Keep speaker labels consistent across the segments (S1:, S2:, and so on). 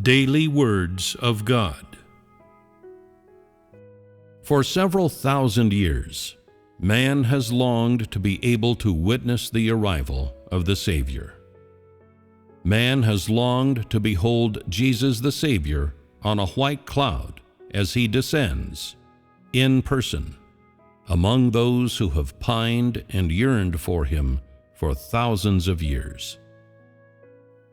S1: Daily Words of God. For several thousand years, man has longed to be able to witness the arrival of the Savior. Man has longed to behold Jesus the Savior on a white cloud as he descends, in person, among those who have pined and yearned for him for thousands of years.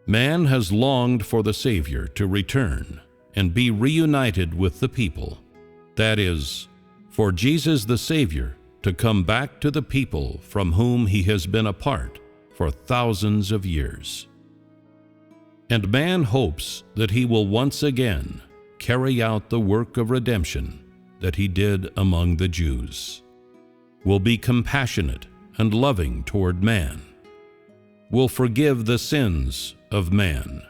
S1: Man has longed for the Savior to return and be reunited with the people. That is, for Jesus the Savior to come back to the people from whom he has been apart for thousands of years. And man hopes that he will once again carry out the work of redemption that he did among the Jews, will be compassionate and loving toward man, will forgive the sins of man,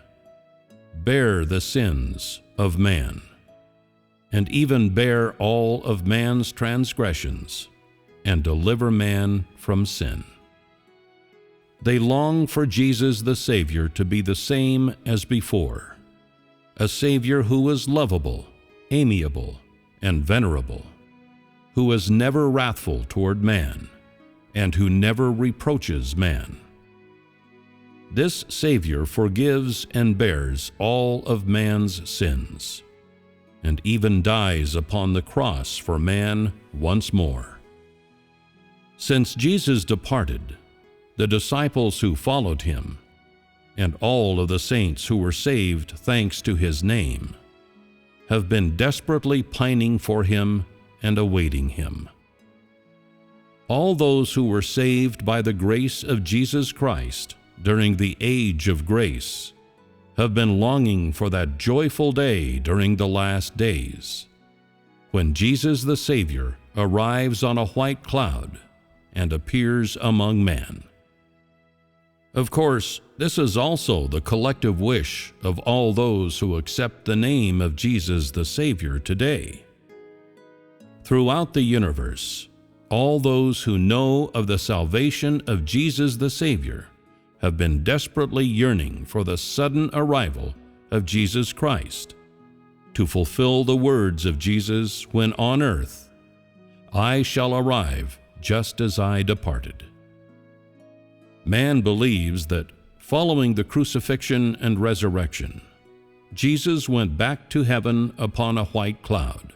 S1: bear the sins of man, and even bear all of man's transgressions, and deliver man from sin. They long for Jesus the Savior to be the same as before, a Savior who is lovable, amiable, and venerable, who is never wrathful toward man, and who never reproaches man. This Savior forgives and bears all of man's sins, and even dies upon the cross for man once more. Since Jesus departed, the disciples who followed him, and all of the saints who were saved thanks to his name, have been desperately pining for him and awaiting him. All those who were saved by the grace of Jesus Christ during the age of grace have been longing for that joyful day during the last days, when Jesus the Savior arrives on a white cloud and appears among men. Of course, this is also the collective wish of all those who accept the name of Jesus the Savior today. Throughout the universe, all those who know of the salvation of Jesus the Savior have been desperately yearning for the sudden arrival of Jesus Christ, to fulfill the words of Jesus when on earth, "I shall arrive just as I departed." Man believes that following the crucifixion and resurrection, Jesus went back to heaven upon a white cloud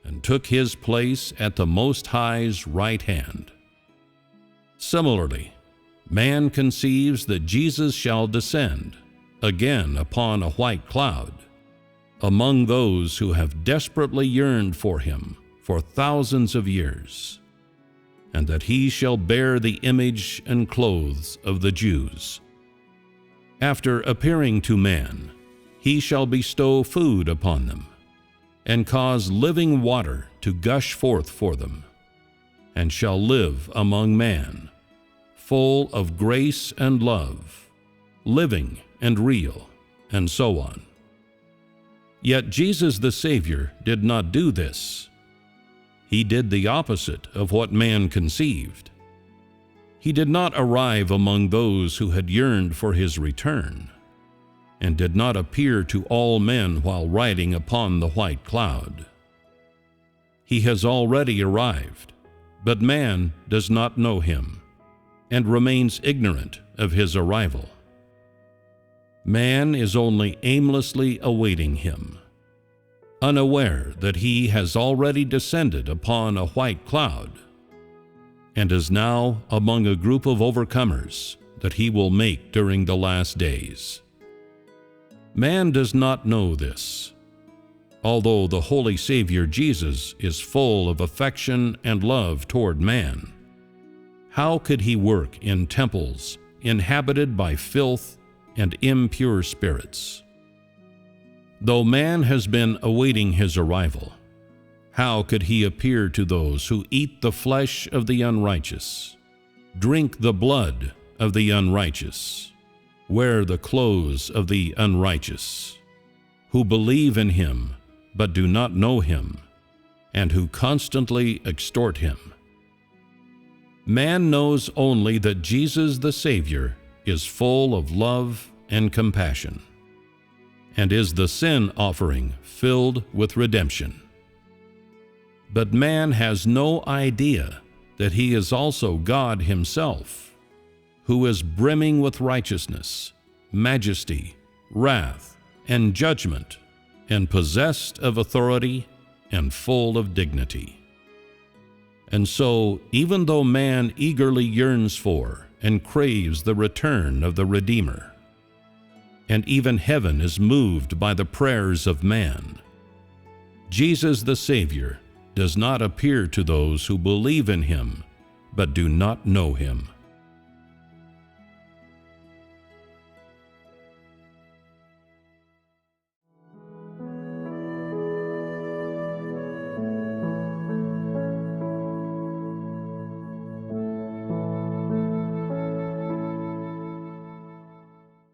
S1: and took his place at the Most High's right hand. Similarly, man conceives that Jesus shall descend again upon a white cloud among those who have desperately yearned for him for thousands of years, and that he shall bear the image and clothes of the Jews. After appearing to man, he shall bestow food upon them, and cause living water to gush forth for them, and shall live among man, full of grace and love, living and real, and so on. Yet Jesus the Savior did not do this. He did the opposite of what man conceived. He did not arrive among those who had yearned for his return, and did not appear to all men while riding upon the white cloud. He has already arrived, but man does not know him, and remains ignorant of his arrival. Man is only aimlessly awaiting him, unaware that he has already descended upon a white cloud, and is now among a group of overcomers that he will make during the last days. Man does not know this. Although the Holy Savior Jesus is full of affection and love toward man, how could he work in temples inhabited by filth and impure spirits? Though man has been awaiting his arrival, how could he appear to those who eat the flesh of the unrighteous, drink the blood of the unrighteous, wear the clothes of the unrighteous, who believe in him but do not know him, and who constantly extort him? Man knows only that Jesus the Savior is full of love and compassion, and is the sin offering filled with redemption. But man has no idea that he is also God himself, who is brimming with righteousness, majesty, wrath, and judgment, and possessed of authority and full of dignity. And so, even though man eagerly yearns for and craves the return of the Redeemer, and even heaven is moved by the prayers of man, Jesus the Savior does not appear to those who believe in him but do not know him.